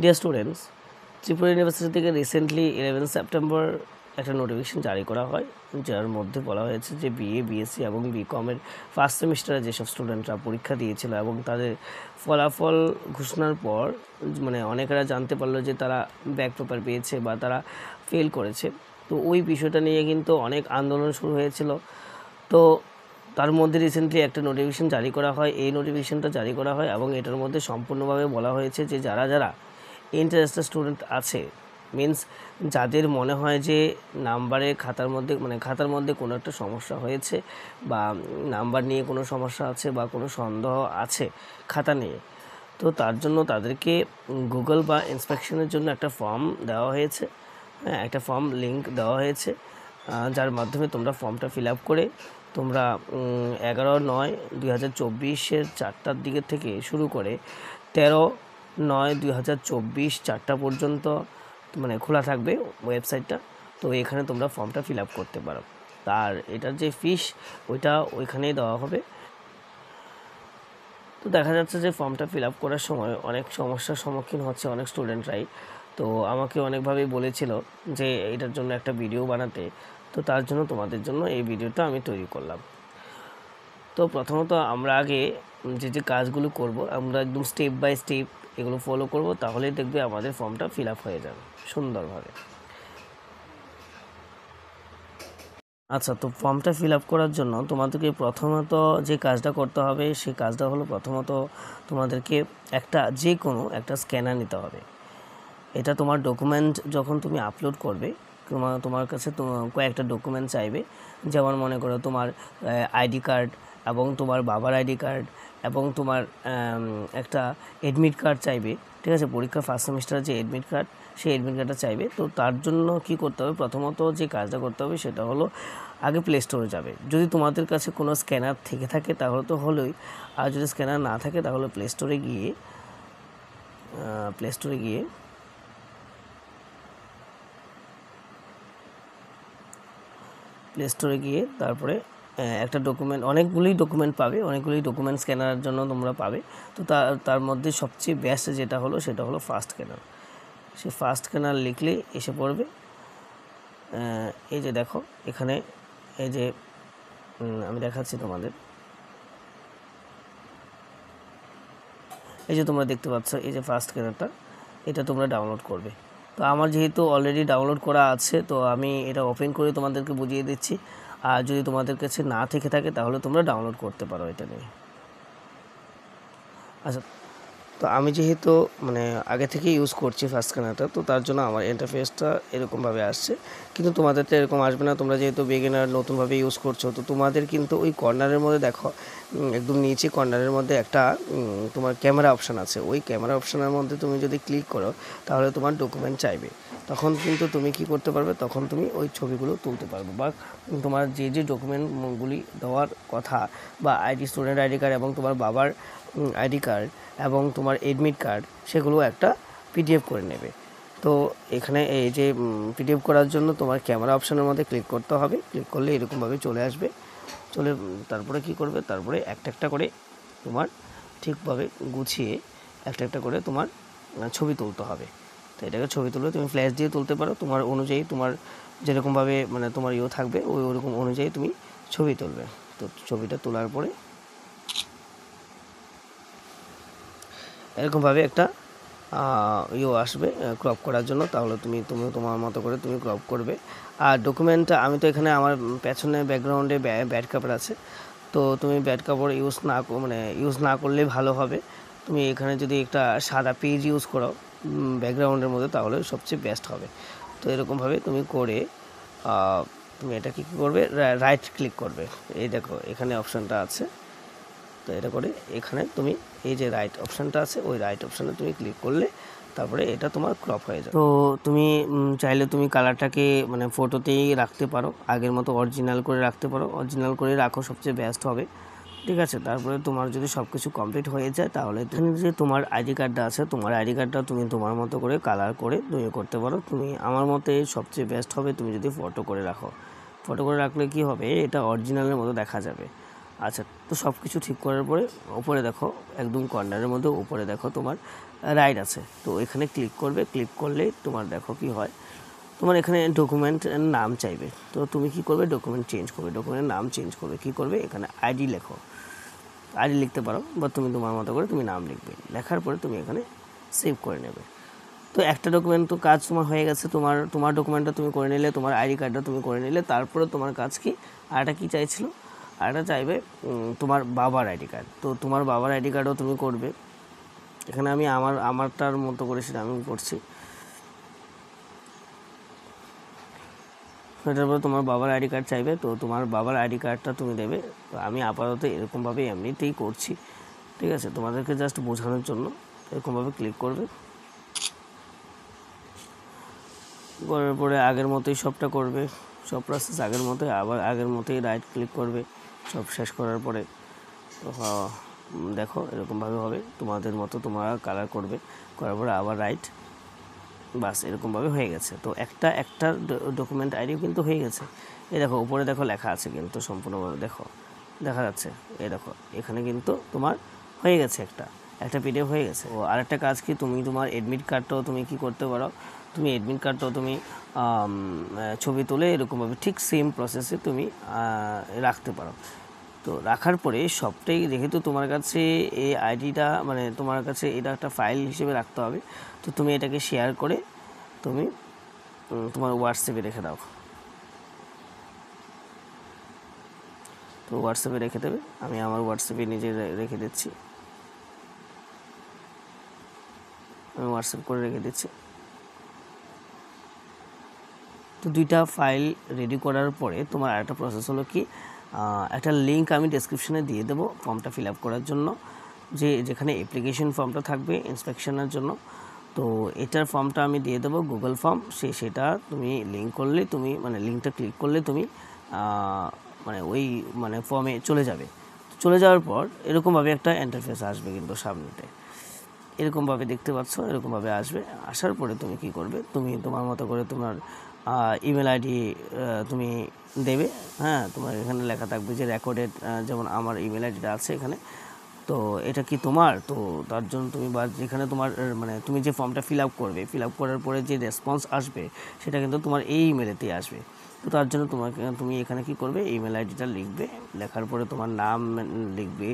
Dear students, Tripura university থেকে recently 11 September একটা notification জারি করা হয়, যার মধ্যে বলা হয়েছে যে বিএ, বিএসসি এবং বিকমের ফার্স্ট সেমিস্টারে যেসব স্টুডেন্টরা পরীক্ষা দিয়েছিল এবং তাদের ফলাফল ঘোষণার পর মানে অনেকেরা জানতে পারলো যে তারা ব্যাক পেপার পেয়েছে বা তারা ফেল করেছে। তো ওই বিষয়টা নিয়ে কিন্তু অনেক আন্দোলন শুরু হয়েছিল। তো তার মধ্যে রিসেন্টলি একটা নোটিফিকেশন জারি করা হয়। এই নোটিফিকেশনটা জারি করা হয় এবং এটার মধ্যে সম্পূর্ণভাবে বলা হয়েছে যে যারা যারা ইন্টারেস্টেড স্টুডেন্ট আছে, মিন্স যাদের মনে হয় যে খাতার মধ্যে কোনো একটা সমস্যা হয়েছে বা নাম্বার নিয়ে কোনো সমস্যা আছে বা কোনো সন্দেহ আছে খাতা নিয়ে, তো তার জন্য তাদেরকে গুগল বা ইন্সপেকশনের জন্য একটা ফর্ম দেওয়া হয়েছে। হ্যাঁ, একটা ফর্ম লিঙ্ক দেওয়া হয়েছে, যার মাধ্যমে তোমরা ফর্মটা ফিল আপ করে তোমরা 11/9/2024 4টার দিকে থেকে শুরু করে 13/9/2024 4টা পর্যন্ত মানে খোলা থাকবে ওয়েবসাইটটা। তো এখানে তোমরা ফর্মটা ফিল আপ করতে পারো। তার এটার যে ফিস ওইটা ওইখানেই দেওয়া হবে। তো দেখা যাচ্ছে যে ফর্মটা ফিল আপ করার সময় অনেক সমস্যার সম্মুখীন হচ্ছে অনেক স্টুডেন্টরাই। তো আমাকে অনেকভাবেই বলেছিল যে এটার জন্য একটা ভিডিও বানাতে, তো তার জন্য তোমাদের জন্য এই ভিডিওটা আমি তৈরি করলাম। তো প্রথমত আমরা আগে যে কাজগুলো করব, আমরা একদম স্টেপ বাই স্টেপ এগুলো ফলো করব, তাহলেই দেখবে আমাদের ফর্মটা ফিল আপ হয়ে যাবে সুন্দরভাবে। আচ্ছা, তো ফর্মটা ফিল আপ করার জন্য তোমাদেরকে প্রথমত যে কাজটা করতে হবে সেই কাজটা হলো প্রথমত তোমাদেরকে যে কোনো একটা স্ক্যানার নিতে হবে। এটা তোমার ডকুমেন্ট যখন তুমি আপলোড করবে, তোমার কাছে কয়েকটা ডকুমেন্ট চাইবে। যেমন মনে করো তোমার আইডি কার্ড এবং তোমার বাবার আইডি কার্ড এবং তোমার একটা অ্যাডমিট কার্ড চাইবে। ঠিক আছে, পরীক্ষা ফার্স্ট সেমিস্টারের যে অ্যাডমিট কার্ড, সেই অ্যাডমিট কার্ডটা চাইবে। তো তার জন্য কি করতে হবে, প্রথমত যে কাজটা করতে হবে সেটা হলো আগে প্লে স্টোরে যাবে। যদি তোমাদের কাছে কোনো স্ক্যানার থেকে থাকে তাহলে তো হলোই, আর যদি স্ক্যানার না থাকে তাহলে প্লে স্টোরে গিয়ে তারপরে একটা অনেকগুলি ডকুমেন্ট পাবে, অনেকগুলি ডকুমেন্ট স্ক্যানারের জন্য তোমরা পাবে। তো তার মধ্যে সবচেয়ে বেস্ট সেটা হলো ফার্স্ট স্ক্যানার। সেই ফার্স্ট স্ক্যানার লিখলে এসে পড়বে। এই যে দেখো এখানে, এই যে আমি দেখাচ্ছি তোমাদের, এই যে তোমরা দেখতে পাচ্ছ এই যে ফার্স্ট স্ক্যানারটা, এটা তোমরা ডাউনলোড করবে। তো আমার যেহেতু অলরেডি ডাউনলোড করা আছে, তো আমি এটা ওপেন করে তোমাদেরকে বুঝিয়ে দিচ্ছি। আর যদি তোমাদের কাছে না থেকে থাকে তাহলে তোমরা ডাউনলোড করতে পারো এটা নিয়ে। আচ্ছা, তো আমি যেহেতু আগে থেকে ইউজ করছি ফার্স্ট স্ক্যানারটা, তো তার জন্য আমার ইন্টারফেসটা এরকমভাবে আসছে। কিন্তু তোমাদের তো এরকম আসবে না, তোমরা যেহেতু বিগিনার নতুনভাবে ইউজ করছো। তো তোমাদের কিন্তু ওই কর্নারের মধ্যে দেখো, একদম নিচে কর্নারের মধ্যে একটা তোমার ক্যামেরা অপশান আছে। ওই ক্যামেরা অপশানের মধ্যে তুমি যদি ক্লিক করো তাহলে তোমার ডকুমেন্ট চাইবে। তখন কিন্তু তুমি কি করতে পারবে, তখন তুমি ওই ছবিগুলো তুলতে পারবে বা তোমার যে ডকুমেন্টগুলি দেওয়ার কথা বা স্টুডেন্ট আইডি কার্ড এবং তোমার বাবার আইডি কার্ড এবং তোমার অ্যাডমিট কার্ড, সেগুলো একটা পিডিএফ করে নেবে। তো এখানে এই যে পিডিএফ করার জন্য তোমার ক্যামেরা অপশানের মধ্যে ক্লিক করতে হবে। ক্লিক করলে এরকমভাবে চলে আসবে। তারপরে কি করবে, তারপরে একটা করে তোমার ঠিকভাবে গুছিয়ে একটা করে তোমার ছবি তুলতে হবে। তো এটাকে ছবি তুলবে, তুমি ফ্ল্যাশ দিয়ে তুলতে পারো, তোমার অনুযায়ী, তোমার যেরকমভাবে তোমার থাকবে ওরকম অনুযায়ী তুমি ছবি তুলবে। তো ছবিটা তোলার পরে এরকমভাবে একটা আসবে ক্রপ করার জন্য। তাহলে তুমি তোমার মতো করে তুমি ক্রপ করবে। আর ডকুমেন্টটা আমি তো এখানে আমার পেছনে ব্যাকগ্রাউন্ডে ব্যাড কাপড় আছে, তো তুমি ব্যাড কাপড় ইউজ না করলে ভালো হবে। তুমি এখানে যদি একটা সাদা পেজ ইউজ করো ব্যাকগ্রাউন্ডের মধ্যে তাহলে সবচেয়ে বেস্ট হবে। তো এরকমভাবে তুমি করে তুমি এটা কী করবে, রাইট ক্লিক করবে। এই দেখো এখানে অপশানটা আছে, তো এটা করে এখানে তুমি এই যে রাইট অপশানটা আছে, ওই রাইট অপশানে তুমি ক্লিক করলে তারপরে এটা তোমার ক্রপ হয়ে যাবে। তো তুমি চাইলে তুমি কালারটাকে ফটোতেই রাখতে পারো, আগের মতো অরিজিনাল করে রাখতে পারো। অরিজিনাল করে রাখো, সবচেয়ে বেস্ট হবে। ঠিক আছে, তারপরে তোমার যদি সব কিছু কমপ্লিট হয়ে যায় তাহলে এখানে যে তোমার আইডি কার্ডটা আছে, তোমার আইডি কার্ডটা তুমি তোমার মতো করে কালার করে তুমি করতে পারো। আমার মতে সবচেয়ে বেস্ট হবে তুমি যদি ফটো করে রাখো। ফটো করে রাখলে কি হবে, এটা অরিজিনালের মতো দেখা যাবে। আচ্ছা, তো সব কিছু ঠিক করার পরে উপরে দেখো, একদম কর্নারের মধ্যে উপরে দেখো তোমার রাইট আছে। তো এখানে ক্লিক করবে, ক্লিক করলে তোমার দেখো কি হয়, তোমার এখানে ডকুমেন্টের নাম চাইবে। তো তুমি কি করবে, ডকুমেন্ট চেঞ্জ করবে, ডকুমেন্টের নাম চেঞ্জ করবে, কি করবে এখানে আইডি লেখো, আইডি লিখতে পারো বা তুমি তোমার মতো করে তুমি নাম লিখবে, লেখার পরে তুমি এখানে সেভ করে নেবে। তো একটা ডকুমেন্ট তো কাজ তোমার হয়ে গেছে, তোমার ডকুমেন্টটা তুমি করে নিলে, তোমার আইডি কার্ডটা তুমি করে নিলে। তারপরে তোমার কাজ কি, আরেকটা কী চাইছিল, আরেকটা চাইবে তোমার বাবার আইডি কার্ড। তো তোমার বাবার আইডি কার্ডও তুমি করবে। এখানে আমি আমারটার মতো করে সেটা আমি করছি। এটার পরে তোমার বাবার আইডি কার্ড চাইবে, তো তোমার বাবার আইডি কার্ডটা তুমি দেবে। তো আমি আপাতত এরকমভাবে এমনিতেই করছি, ঠিক আছে, তোমাদেরকে জাস্ট বোঝানোর জন্য। এরকমভাবে ক্লিক করবে, করার পরে আগের মতোই সবটা করবে, সব প্রসেস আগের মতোই, আবার আগের মতোই রাইট ক্লিক করবে। সব শেষ করার পরে দেখো এরকমভাবে হবে, তোমাদের মতো তোমরা কালার করবে, করার পরে আবার রাইট, বাস এরকমভাবে হয়ে গেছে। তো একটা ডকুমেন্ট আইডিও কিন্তু হয়ে গেছে। এই দেখো উপরে দেখো লেখা আছে কিন্তু সম্পূর্ণভাবে দেখো দেখা যাচ্ছে। এই দেখো এখানে কিন্তু তোমার হয়ে গেছে, একটা পিডিএফ হয়ে গেছে। ও আরেকটা কাজ কি, তুমি তোমার অ্যাডমিট কার্ডটাও তুমি কি করতে পারো, তুমি অ্যাডমিট কার্ডটাও তুমি ছবি তুলে এরকমভাবে ঠিক সেম প্রসেসে তুমি রাখতে পারো। তো রাখার পরে সবটাই যেহেতু তোমার কাছে এই আইডিটা মানে তোমার কাছে এটা একটা ফাইল হিসেবে রাখতে হবে, তো তুমি এটাকে শেয়ার করে তুমি তোমার হোয়াটসঅ্যাপে রেখে দাও। তো হোয়াটসঅ্যাপে রেখে দেবে, আমি আমার হোয়াটসঅ্যাপে নিজে রেখে দিচ্ছি, আমি হোয়াটসঅ্যাপ করে রেখে দিচ্ছি। তো দুইটা ফাইল রেডি করার পরে তোমার আরেকটা প্রসেস হলো কি, একটা লিঙ্ক আমি ডেসক্রিপশনে দিয়ে দেবো ফর্মটা ফিল আপ করার জন্য, যেখানে অ্যাপ্লিকেশন ফর্মটা থাকবে ইন্সপেকশনের জন্য। তো এটার ফর্মটা আমি দিয়ে দেবো গুগল ফর্ম, সেটা তুমি লিঙ্ক করলে তুমি মানে লিঙ্কটা ক্লিক করলে তুমি মানে ওই মানে ফর্মে চলে যাবে। চলে যাওয়ার পর এরকমভাবে একটা ইন্টারফেস আসবে কিন্তু সামনেতে, এরকমভাবে দেখতে পাচ্ছ, এরকমভাবে আসবে। আসার পরে তুমি কি করবে, তুমি তোমার মতো করে তোমার ইমেল আইডি তুমি দেবে। হ্যাঁ, তোমার এখানে লেখা থাকবে যে রেকর্ডেড, যেমন আমার ইমেল আইডিটা আছে এখানে। তো এটা কি তোমার, তো তার জন্য তুমি বা যেখানে তোমার মানে তুমি যে ফর্মটা ফিল আপ করবে, ফিল আপ করার পরে যে রেসপন্স আসবে সেটা কিন্তু তোমার এই ইমেলেতেই আসবে। তো তার জন্য তুমি এখানে কি করবে, ইমেল আইডিটা লিখবে, লেখার পরে তোমার নাম লিখবে।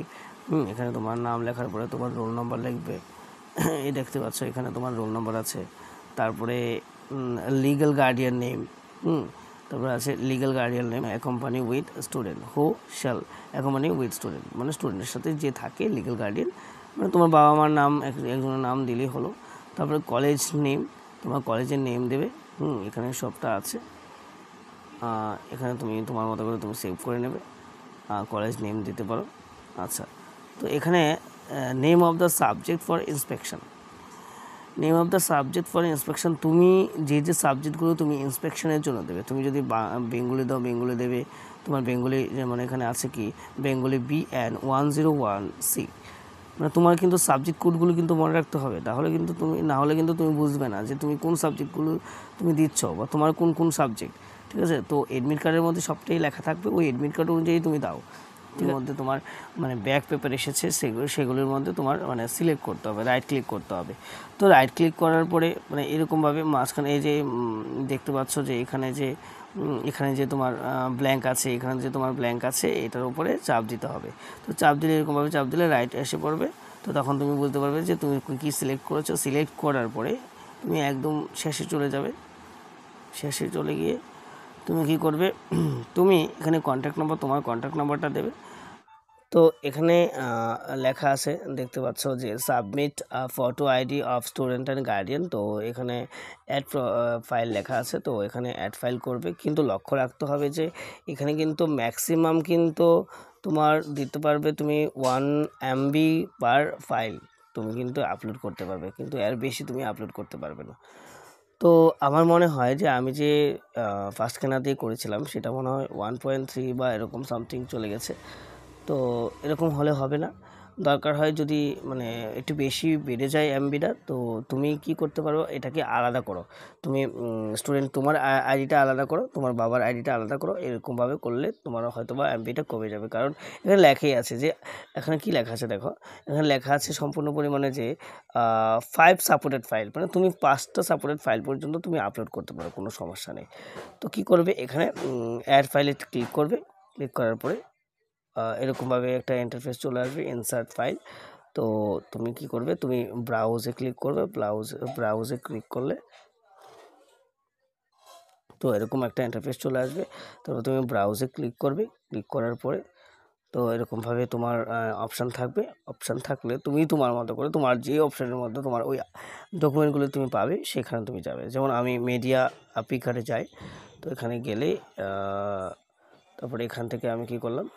এখানে তোমার নাম লেখার পরে তোমার রোল নাম্বার লিখবে। এই দেখতে পাচ্ছ এখানে তোমার রোল নাম্বার আছে। তারপরে লিগ্যাল গার্ডিয়ান নেম, তারপরে আছে legal guardian name accompany with student, who shall accompany with student, মানে স্টুডেন্টের সাথে যে থাকে লিগ্যাল গার্ডিয়ান, মানে তোমার বাবা মার নাম একজনের নাম দিলেই হলো। তারপরে কলেজ নেম, তোমার কলেজের নেম দেবে। এখানে সবটা আছে, এখানে তুমি তোমার মতো করে তুমি সেভ করে নেবে, কলেজ নেম দিতে পারো। আচ্ছা, তো এখানে name of the subject for inspection, name of the subject for inspection, তুমি যে সাবজেক্টগুলো তুমি ইন্সপেকশনের জন্য দেবে, তুমি যদি বেঙ্গলি দাও বেঙ্গলি দেবে, তোমার বেঙ্গলি যেমন এখানে আছে কি বেঙ্গলি BN 101C, মানে তোমার কিন্তু সাবজেক্ট কোডগুলো কিন্তু মনে রাখতে হবে, তাহলে কিন্তু তুমি না হলে কিন্তু তুমি বুঝবে না যে তুমি কোন সাবজেক্টগুলো তুমি দিচ্ছ বা তোমার কোন সাবজেক্ট, ঠিক আছে। তো অ্যাডমিট কার্ডের মধ্যে সবটাই লেখা থাকবে, ওই অ্যাডমিট কার্ড অনুযায়ী তুমি দাও। এর মধ্যে তোমার মানে ব্যাক পেপার এসেছে সেগুলোর মধ্যে তোমার মানে সিলেক্ট করতে হবে, রাইট ক্লিক করতে হবে। তো রাইট ক্লিক করার পরে মানে এরকমভাবে মাঝখানে এই যে দেখতে পাচ্ছ যে এখানে যে তোমার ব্ল্যাঙ্ক আছে, এখানে যে তোমার ব্ল্যাঙ্ক আছে এটার উপরে চাপ দিতে হবে। তো চাপ দিলে এরকমভাবে চাপ দিলে রাইট এসে পড়বে। তো তখন তুমি বুঝতে পারবে যে তুমি কী সিলেক্ট করেছো। সিলেক্ট করার পরে তুমি একদম শেষে চলে যাবে, শেষে চলে গিয়ে তুমি কী করবে, তুমি এখানে কন্ট্যাক্ট নাম্বার, তোমার কন্ট্যাক্ট নাম্বারটা দেবে। তো এখানে লেখা আছে দেখতে পাচ্ছ যে submit photo ID of student and guardian. তো এখানে অ্যাড ফাইল লেখা আছে, তো এখানে অ্যাড ফাইল করবে, কিন্তু লক্ষ্য রাখতে হবে যে এখানে কিন্তু ম্যাক্সিমাম কিন্তু তোমার দিতে পারবে তুমি 1 MB পার ফাইল তুমি কিন্তু আপলোড করতে পারবে, কিন্তু এর বেশি তুমি আপলোড করতে পারবে না। তো আমার মনে হয় যে আমি যে ফার্স্ট স্ক্যানার দিয়ে করেছিলাম সেটা মনে হয় 1.3 বা এরকম সামথিং চলে গেছে। তো এরকম হলে হবে না, দরকার হয় যদি মানে একটু বেশি বেড়ে যায় এমবিটা, তো তুমি কি করতে পারো, এটাকে আলাদা করো। তুমি স্টুডেন্ট তোমার আইডিটা আলাদা করো, তোমার বাবার আইডিটা আলাদা করো, এরকমভাবে করলে তোমার হয়তো বা এমবিটা কমে যাবে। কারণ এখানে লেখাই আছে যে, এখানে কি লেখা আছে দেখো, এখানে লেখা আছে সম্পূর্ণ পরিমাণে যে 5 সাপোর্টেড ফাইল, মানে তুমি 5টা সাপোর্টেড ফাইল পর্যন্ত তুমি আপলোড করতে পারো, কোনো সমস্যা নেই। তো কি করবে, এখানে অ্যাড ফাইলে ক্লিক করবে, ক্লিক করার পরে এরকমভাবে একটা ইন্টারফেস চলে আসবে, ইনসার্ট ফাইল। তো তুমি কি করবে, তুমি ব্রাউজে ক্লিক করবে, ব্রাউজে ক্লিক করলে তো এরকম একটা ইন্টারফেস চলে আসবে। তারপর তুমি ব্রাউজে ক্লিক করবে, ক্লিক করার পরে তো এরকমভাবে তোমার অপশান থাকবে। অপশান থাকলে তুমি তোমার মতো করে তোমার যে অপশানের মধ্যে তোমার ওই ডকুমেন্টগুলো তুমি পাবে সেখানে তুমি যাবে। যেমন আমি মিডিয়া পিকারে যাই, তো এখানে গেলে তারপরে এখান থেকে আমি কি করলাম,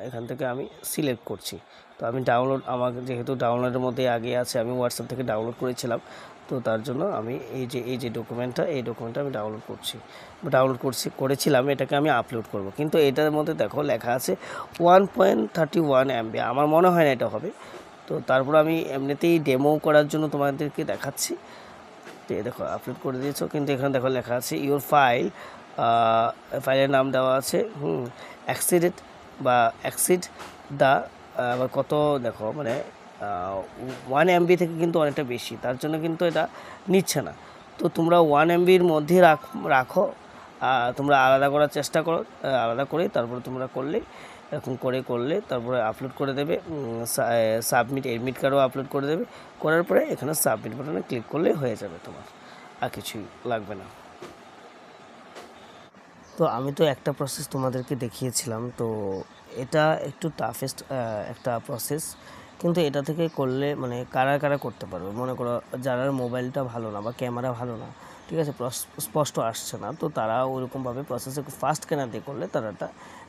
এখান থেকে আমি সিলেক্ট করছি। তো আমি ডাউনলোড, আমার যেহেতু ডাউনলোডের মধ্যে আগে আছে, আমি হোয়াটসঅ্যাপ থেকে ডাউনলোড করেছিলাম, তো তার জন্য আমি এই যে ডকুমেন্টটা, এই ডকুমেন্টটা আমি করেছিলাম, এটাকে আমি আপলোড করব। কিন্তু এটার মধ্যে দেখো লেখা আছে 1.31 MB, আমার মনে হয় না এটা হবে। তো তারপর আমি এমনিতেই ডেমো করার জন্য তোমাদেরকে দেখাচ্ছি। তো দেখো আপলোড করে দিয়েছো, কিন্তু এখানে দেখো লেখা আছে ইওর ফাইল, ফাইলের নাম দেওয়া আছে অ্যাক্সিডেড বা অ্যাক্সিড দ্য, আবার কত দেখো মানে 1 MB থেকে কিন্তু অনেকটা বেশি, তার জন্য কিন্তু এটা নিচ্ছে না। তো তোমরা 1 MBর মধ্যে রাখো, তোমরা আলাদা করার চেষ্টা করো, আলাদা করে তারপরে তোমরা করলে এরকম করলে তারপরে আপলোড করে দেবে, সাবমিট এডমিট কার্ডও আপলোড করে দেবে। করার পরে এখানে সাবমিট বাটনে ক্লিক করলে হয়ে যাবে, তোমার আর কিছুই লাগবে না। তো আমি তো একটা প্রসেস তোমাদেরকে দেখিয়েছিলাম, তো এটা একটু টাফেস্ট একটা প্রসেস, কিন্তু এটা থেকে করলে মানে কারা কারা করতে পারবে, মনে করো যারা মোবাইলটা ভালো না বা ক্যামেরা ভালো না, ঠিক আছে, স্পষ্ট আসছে না, তো তারা ওইরকমভাবে প্রসেস একটু ফাস্ট স্ক্যানার দিয়ে করলে তারাটা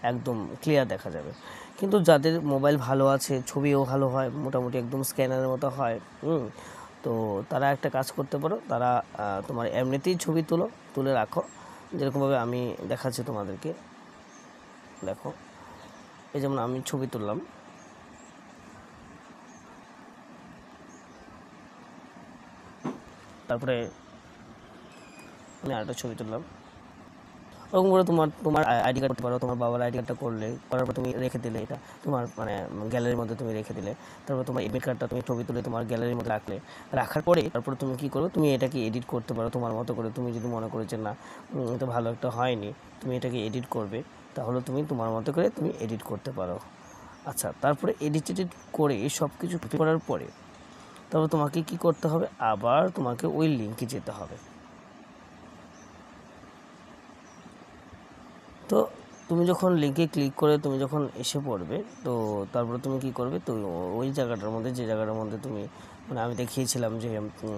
একদম ক্লিয়ার দেখা যাবে। কিন্তু যাদের মোবাইল ভালো আছে, ছবিও ভালো হয়, মোটামুটি একদম স্ক্যানারের মতো হয়, তো তারা একটা কাজ করতে পারো, তারা তোমার এমনিতেই ছবি তুলে রাখো, যেরকমভাবে আমি দেখাচ্ছি তোমাদেরকে। দেখো, এই যেমন আমি ছবি তুললাম, তারপরে আমি আরেকটা ছবি তুললাম, ওরকম করে তোমার আইডি কার্ড করতে পারো, তোমার বাবার আইডি কার্ডটা করার পর তুমি রেখে দিলে, এটা তোমার মানে গ্যালারির মধ্যে তুমি রেখে দিলে। তারপর তোমার এডমিট কার্ডটা তুমি ছবি তুলে তোমার গ্যালারির মধ্যে রাখার পরে তারপর তুমি কী করবে, তুমি এটাকে এডিট করতে পারো তোমার মতো করে। তুমি যদি মনে করো যে না এটা ভালো একটা হয়নি, তুমি এটাকে এডিট করবে, তাহলে তুমি তোমার মতো করে তুমি এডিট করতে পারো। আচ্ছা, তারপরে এডিট করে সব কিছু করার পরে তারপর তোমাকে কি করতে হবে, আবার তোমাকে ওই লিঙ্কে যেতে হবে। তো তুমি যখন লিঙ্কে ক্লিক করে তুমি যখন এসে পড়বে, তো তারপরে তুমি কি করবে, তো ওই জায়গাটার মধ্যে, যে জায়গাটার মধ্যে তুমি মানে আমি দেখিয়েছিলাম যে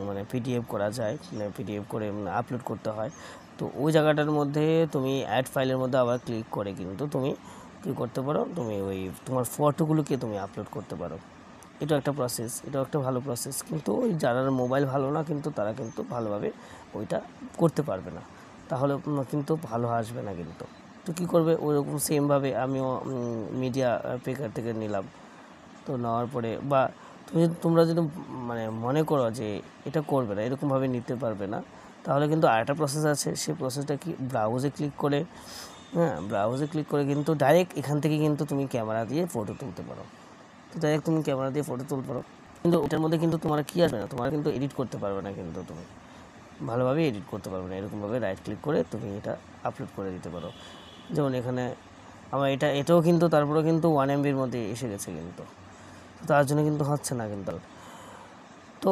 মানে পিডিএফ করা যায়, মানে পিডিএফ করে আপলোড করতে হয়, তো ওই জায়গাটার মধ্যে তুমি অ্যাড ফাইলের মধ্যে আবার ক্লিক করে কিন্তু তুমি কী করতে পারো, তুমি ওই তোমার ফটোগুলোকে তুমি আপলোড করতে পারো। এটা একটা প্রসেস, এটাও একটা ভালো প্রসেস, কিন্তু ওই যারা মোবাইল ভালো না কিন্তু তারা কিন্তু ভালোভাবে ওইটা করতে পারবে না, তাহলে কিন্তু ভালো আসবে না কিন্তু। তো কী করবে, ওইরকম সেমভাবে আমিও মিডিয়া পেকার থেকে নিলাম, তো নেওয়ার পরে বা তোমরা যদি মানে মনে করো যে এটা করবে না, এরকমভাবে নিতে পারবে না, তাহলে কিন্তু আরেকটা প্রসেস আছে, সেই প্রসেসটা কি, ব্রাউজে ক্লিক করে, ব্রাউজে ক্লিক করে কিন্তু ডাইরেক্ট এখান থেকে কিন্তু তুমি ক্যামেরা দিয়ে ফটো তুলতে পারো। তো ডাইরেক্ট তুমি ক্যামেরা দিয়ে ফটো তুলতে পারো, কিন্তু ওটার মধ্যে কিন্তু তোমার কি আসবে না, তোমার কিন্তু এডিট করতে পারবে না, কিন্তু তুমি ভালোভাবে এডিট করতে পারবে না। এরকমভাবে রাইট ক্লিক করে তুমি এটা আপলোড করে দিতে পারো। যেমন এখানে আমার এটাও কিন্তু তারপরেও কিন্তু 1 MBর মধ্যে এসে গেছে, কিন্তু তার জন্য কিন্তু হচ্ছে না কিন্তু। তো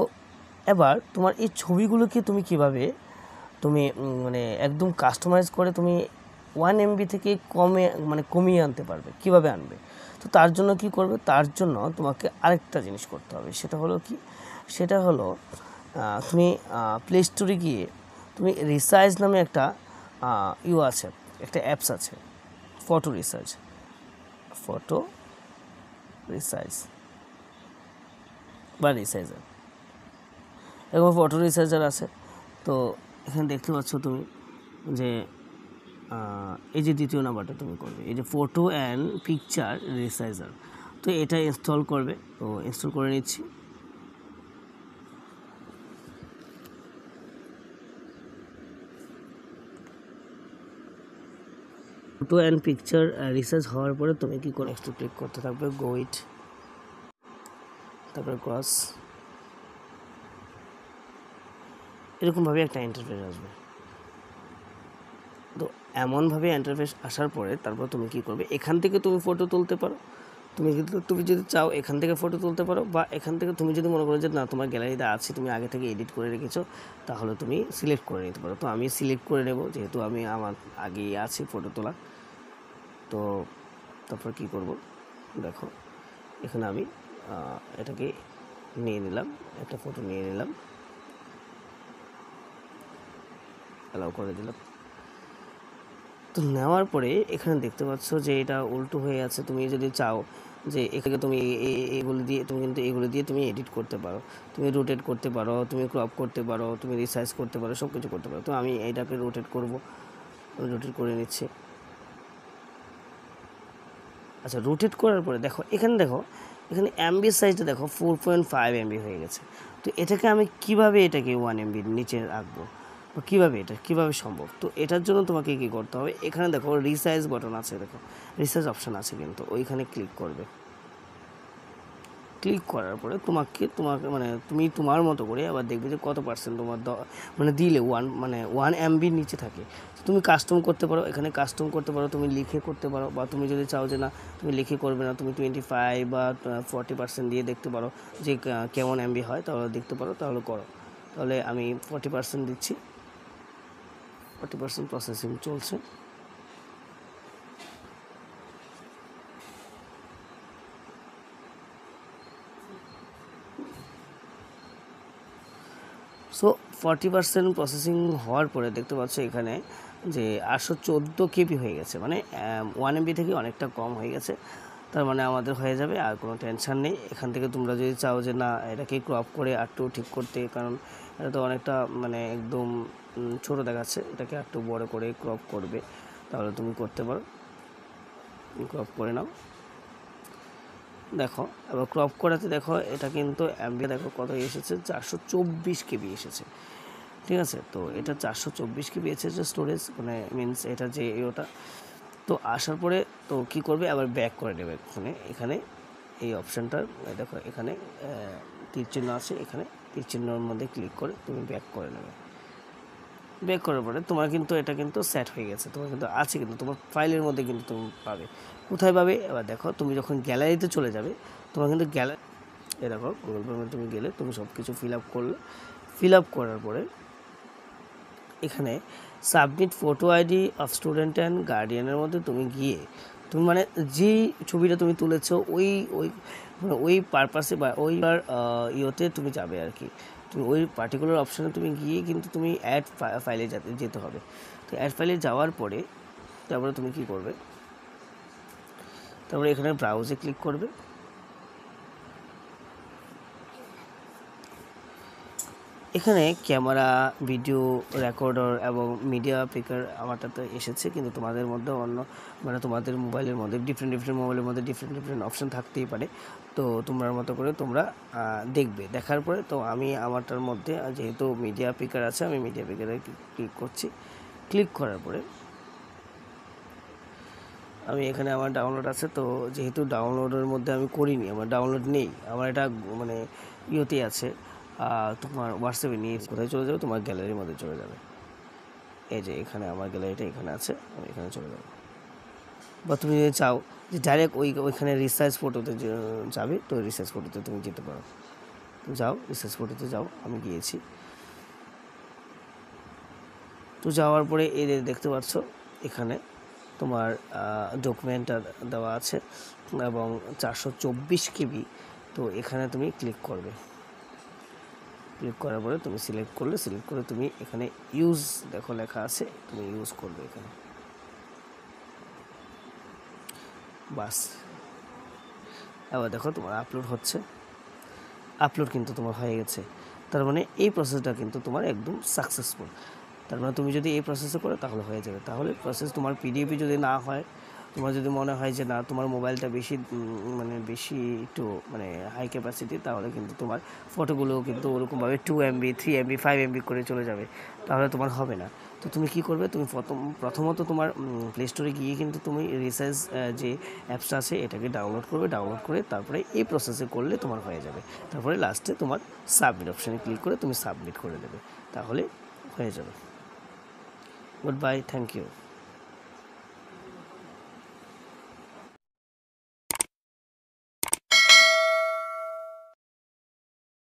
এবার তোমার এই ছবিগুলোকে তুমি কিভাবে তুমি মানে একদম কাস্টমাইজ করে তুমি 1 MB থেকে কমিয়ে আনতে পারবে, কিভাবে আনবে? তো তার জন্য কি করবে, তার জন্য তোমাকে আরেকটা জিনিস করতে হবে, সেটা হলো কি, সেটা হলো তুমি প্লে স্টোরে গিয়ে তুমি রিসার্চ নামে একটা আছে, একটা অ্যাপস আছে, ফটো রিসার্চ বা রিসার্চার, এরকম ফটো রিসার্চার আছে। তো এখানে দেখতে পাচ্ছ তুমি যে এই যে দ্বিতীয় নাম্বারটা তুমি করবে, এই যে ফটো অ্যান্ড পিকচার রিসার্চার। তো এটা ইনস্টল করবে, তো ইনস্টল করে নিচ্ছি। ফটো অ্যান্ড পিকচার রিসার্চ হওয়ার পরে তুমি কি করে নেক্সট ক্লিক করতে থাকবে, গো ইট, তারপরে ক্রস, এরকমভাবে একটা ইন্টারফেস আসবে। তো এমনভাবে ইন্টারফেস আসার পরে তারপর তুমি কি করবে, এখান থেকে তুমি ফটো তুলতে পারো। তুমি যদি চাও এখান থেকে ফটো তুলতে পারো, বা এখান থেকে তুমি যদি মনে করো যে না তোমার গ্যালারিতে আছে, তুমি আগে থেকে এডিট করে রেখেছো, তাহলে তুমি সিলেক্ট করে নিতে পারো। তো আমি সিলেক্ট করে নেব, যেহেতু আমি আমার আগেই আছি ফটো তোলা। তো তারপর কি করব, দেখো এখানে আমি এটাকে নিয়ে নিলাম, একটা ফটো নিয়ে নিলাম, অ্যালাউ করে দিলাম। তো নেওয়ার পরে এখানে দেখতে পাচ্ছ যে এটা উল্টো হয়ে আছে। তুমি যদি চাও যে এখানে তুমি এগুলো দিয়ে তুমি কিন্তু এগুলো দিয়ে তুমি এডিট করতে পারো, তুমি রোটেট করতে পারো, তুমি ক্রপ করতে পারো, তুমি রিসাইজ করতে পারো, সব কিছু করতে পারো। তো আমি এইটাকে রোটেট করব, রোটেট করে নিচ্ছি। আচ্ছা, রোটেট করার পরে দেখো এখানে এমবি সাইজটা দেখো 4.5 MB হয়ে গেছে। তো এটাকে আমি কিভাবে এটাকে 1 MB নিচে রাখবো, বা কীভাবে সম্ভব? তো এটার জন্য তোমাকে কী করতে হবে, এখানে দেখো রিসাইজ বাটন আছে, দেখো রিসাইজ অপশান আছে, কিন্তু ওইখানে ক্লিক করবে। ক্লিক করার পরে তোমাকে মানে তুমি তোমার মতো করে আবার দেখবে যে কত পার্সেন্ট তোমার মানে দিলে 1 MB নিচে থাকে। তুমি কাস্টম করতে পারো, এখানে কাস্টম করতে পারো, তুমি লিখে করতে পারো, বা তুমি যদি চাও যে না তুমি লিখে করবে না, তুমি 25 বা 40% দিয়ে দেখতে পারো যে কেমন MB হয়, তাহলে দেখতে পারো, তাহলে করো। তাহলে আমি 40% দিচ্ছি, 40% প্রসেসিং চলছে। সো 40% প্রসেসিং হওয়ার পরে দেখতে পাচ্ছ এখানে যে 814 KB হয়ে গেছে, মানে 1 MB থেকে অনেকটা কম হয়ে গেছে। তার মানে আমাদের হয়ে যাবে, আর কোনো টেনশান নেই। এখান থেকে তোমরা যদি চাও যে না এটাকে ক্রপ করে আরটু ঠিক করতে, কারণ এটা তো অনেকটা মানে একদম ছোটো দেখাচ্ছে, এটাকে একটু বড় করে ক্রপ করবে, তাহলে তুমি করতে পারো, ক্রপ করে নাও। দেখো এবার ক্রপ করাতে দেখো এটা কিন্তু এমবি দেখো কত এসেছে, 424 KB এসেছে, ঠিক আছে। তো এটা 424 KB এসেছে স্টোরেজ, মানে মিনস এটা যে ওটা। তো আসার পরে তো কি করবে, আবার ব্যাক করে নেবে। এখানে এই অপশানটা দেখো, এখানে তীর চিহ্ন আছে, এখানে তীর চিহ্নের মধ্যে ক্লিক করে তুমি ব্যাক করে নেবে। ব্যাক করার পরে তোমার কিন্তু এটা কিন্তু সেট হয়ে গেছে, তোমার কিন্তু আছে, কিন্তু তোমার ফাইলের মধ্যে কিন্তু তুমি পাবে। কোথায় পাবে, এবার দেখো তুমি যখন গ্যালারিতে চলে যাবে, তোমার কিন্তু এ দেখো গুগল ফর্মে তুমি গেলে তুমি সব কিছু ফিল আপ করার পরে এখানে submit photo ID of student and গার্ডিয়ানের মধ্যে তুমি গিয়ে তুমি মানে যেই ছবিটা তুমি তুলেছো ওই পারপাসে বা ইয়েতে তুমি যাবে আর কি। তুমি ওই পার্টিকুলার অপশানে তুমি গিয়ে কিন্তু তুমি অ্যাড ফাইলে যেতে হবে। তো অ্যাড ফাইলে যাওয়ার পরে তারপরে তুমি কি করবে, তারপরে এখানে ব্রাউজে ক্লিক করবে। এখানে ক্যামেরা, ভিডিও রেকর্ডার এবং মিডিয়া পিকার আমারটাতে এসেছে, কিন্তু তোমাদের মধ্যে মানে তোমাদের মোবাইলের মধ্যে ডিফারেন্ট মোবাইলের মধ্যে ডিফারেন্ট অপশান থাকতেই পারে। তো তোমার মতো করে তোমরা দেখার পরে তো আমি আমারটার মধ্যে যেহেতু মিডিয়া পিকার আছে, আমি মিডিয়া পিকারে ক্লিক করছি। ক্লিক করার পরে আমি এখানে আমার ডাউনলোড আছে, তো যেহেতু ডাউনলোডের মধ্যে আমি করিনি, আমার ডাউনলোড নেই, আমার এটা মানে ইয়েতে আছে, তোমার হোয়াটসঅ্যাপে নিয়ে কোথায় চলে যাবে, তোমার গ্যালারির মধ্যে চলে যাবে। এই যে এখানে আমার গ্যালারিটা এখানে আছে, আমি এখানে চলে যাব। বা তুমি যদি চাও যে ডাইরেক্ট ওইখানে রিসার্চ ফটোতে যাবে, তো রিসার্চ ফটোতে তুমি যেতে পারো। যাও রিসার্চ ফটোতে যাও, আমি গিয়েছি। তো যাওয়ার পরে এই দেখতে পাচ্ছ এখানে তোমার ডকুমেন্টটা দেওয়া আছে এবং 424 KB। তো এখানে তুমি ক্লিক করবে। ক্লিক করার পরে তুমি সিলেক্ট করে তুমি এখানে ইউজ দেখো লেখা আছে, তুমি ইউজ করবে এখানে, বাস। এবার দেখো তোমার আপলোড হচ্ছে, আপলোড কিন্তু তোমার হয়ে গেছে। তার মানে এই প্রসেসটা কিন্তু তোমার একদম সাকসেসফুল। তার মানে তুমি যদি এই প্রসেসে করো তাহলে হয়ে যাবে। তাহলে প্রসেস তোমার পিডিএফ যদি না হয়, তোমার যদি মনে হয় যে না তোমার মোবাইলটা বেশি মানে বেশি একটু মানে হাই ক্যাপাসিটি, তাহলে কিন্তু তোমার ফটোগুলো কিন্তু ওরকমভাবে 2 MB 3 MB 5 MB করে চলে যাবে, তাহলে তোমার হবে না। তো তুমি কি করবে, তুমি প্রথমত তোমার প্লে স্টোরে গিয়ে কিন্তু তুমি রিসার্চ যে অ্যাপসটা আছে এটাকে ডাউনলোড করবে, ডাউনলোড করে তারপরে এই প্রসেসে করলে তোমার হয়ে যাবে। তারপরে লাস্টে তোমার সাবমিট অপশানে ক্লিক করে তুমি সাবমিট করে দেবে, তাহলে হয়ে যাবে। Good bye, thank you.